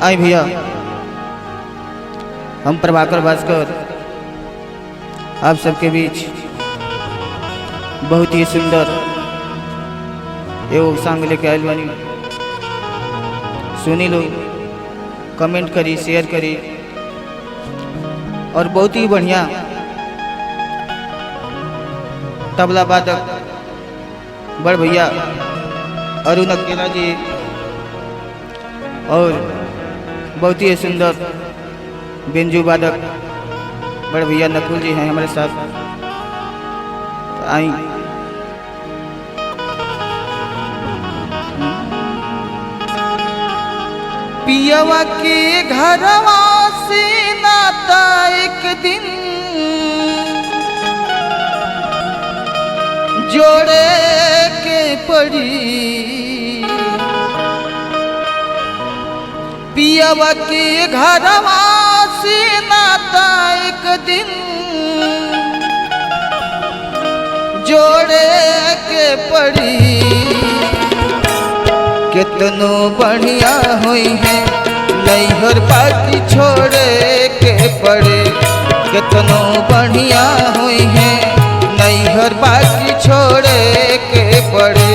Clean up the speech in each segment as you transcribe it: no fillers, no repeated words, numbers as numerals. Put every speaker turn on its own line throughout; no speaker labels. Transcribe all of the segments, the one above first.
आई भैया, हम प्रभाकर भास्कर आप सबके बीच बहुत ही सुंदर एवं सॉन्ग लेके आयल बानी। सुनी लो, कमेंट करी, शेयर करी और बहुत ही बढ़िया तबला वादक बड़ भैया अरुण अकेला जी और बहुत ही सुंदर बेंजू वादक बड़ भैया नकुल जी हैं हमारे साथ। आई पियवा के घरवा से नाता एक दिन जोड़े के पड़ी। पियवा के घरवा से नाता एक दिन जोड़े के पड़ी। कितनो बढ़िया हुई है नैहर पार्टी छोड़े के पड़े। कितनो बढ़िया हुई है नैहर पार्टी छोड़े के पड़े।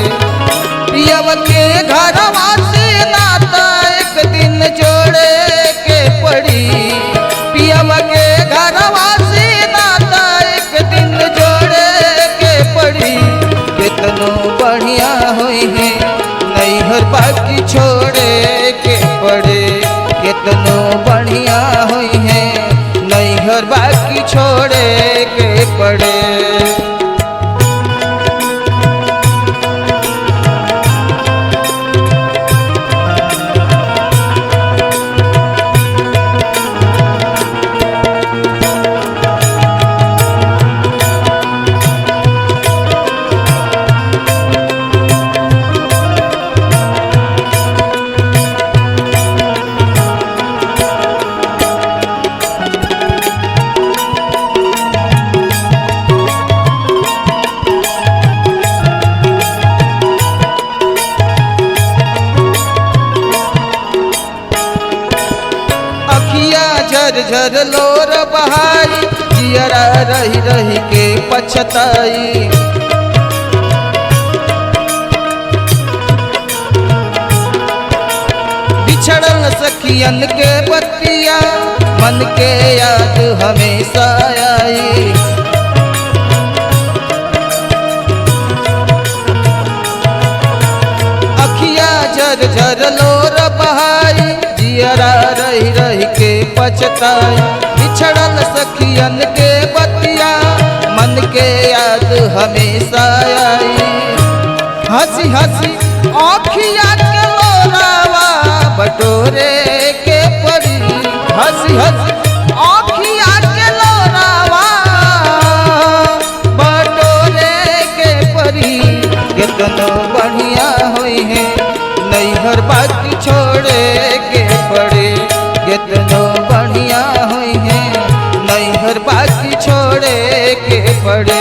पियवा के घरवा से नाता एक दिन जोड़े के पड़ी। पियवा के घरवा से नाता एक दिन जोड़े के पड़ी। कितनो बढ़िया हुई है नैहर बाकी छोड़े के पड़े। कितनो बढ़िया हुई है नैहर बाकी छोड़े के पड़े। झर लोर बहाई जियरा रही रही के पछताई। बिछड़ल सखियन के बतिया मन के याद हमेशा आई। अखिया झर झर लोर बहाई जियरा रही रही के पछताई। बिछड़ल सखियन के बतिया मन के याद हमेशा आई। हंसी हंसी आँखिया के लोरावा बटोरे के पड़ी। हंसी हंसी आँखिया के लोरावा बटोरे के पड़ी। कितनो बढ़िया हुई है नैहर बाकी छोड़े के पड़े। कितनो बढ़िया हुई है नैहर बाकी छोड़े के पड़े।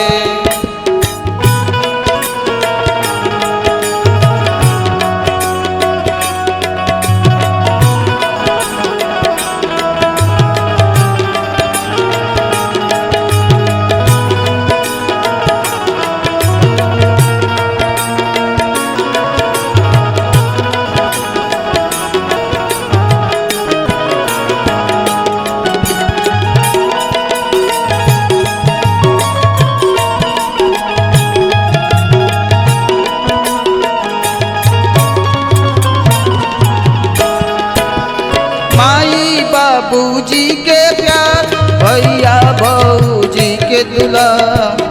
बाबूजी के प्यार भैया बहूजी के दुलार।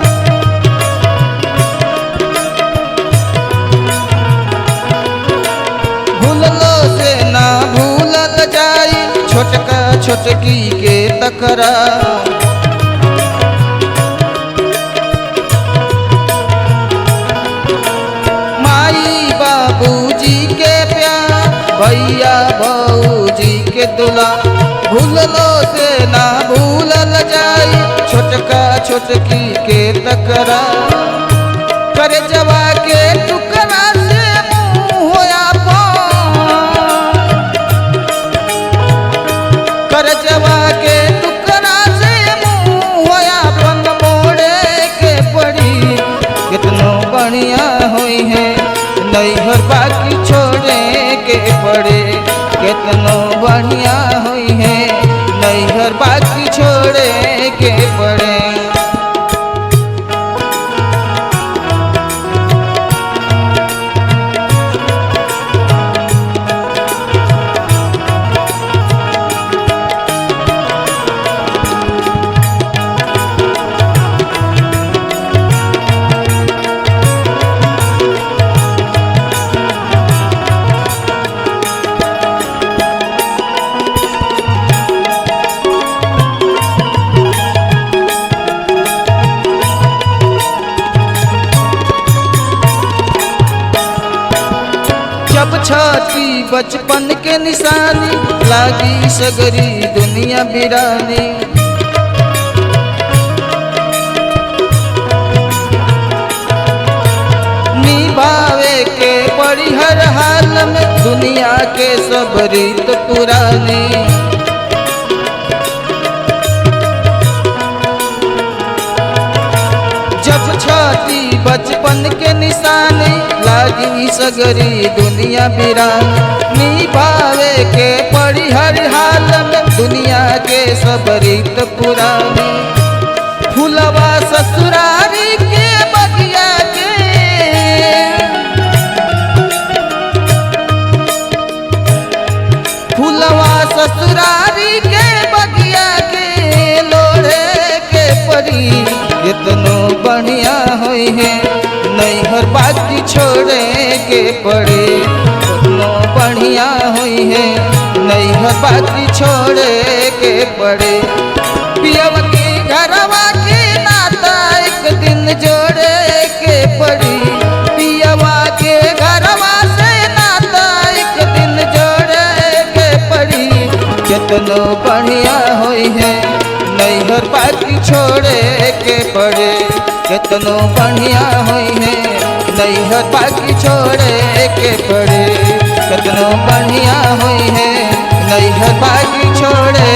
भूललो से ना भूलल जाई छोटका छोटकी के तकरार। माई बाबूजी के प्यार भैया बहूजी के दुलार। भूललो से ना भूलल जाई छोटका छोटकी के तकरार। करे जवा के टुकड़ा से मुँह होया नैहर बाकी छोड़े के पड़े। कितनो बढ़िया हुई है नैहर बाकी छोड़े के पड़े। जब छाती बचपन के निशानी लागी सगरी दुनिया बिरानी। निभावे के पड़ी हर हाल में दुनिया के सब रीत पुरानी। जब छाती बचपन के निशानी लागी सगरी दुनिया बिरानी। निभावे के पड़ी हर हाल में दुनिया के सब रीत पुरानी। फूलवा ससुरारी के बगिया के, फूलवा ससुरारी के बगिया के लोढ़े के पड़ी। कितनो बढ़िया हुई है नैहर बाकी छोड़े के पड़े। कितनो बढ़िया हुई है नैहर बाकी छोड़े के पड़े। पियव के घरवा के नाता एक दिन जोड़े के पड़ी। पियवा के घरवा से नाता एक दिन जोड़े के पड़ी। कितनो बढ़िया हुई है नैहर बाकी छोड़े के पड़े। कितनो बढ़िया हुई है नैहर बाकी छोड़े के पड़े। कितनो बढ़िया हुई है नैहर बाकी छोड़े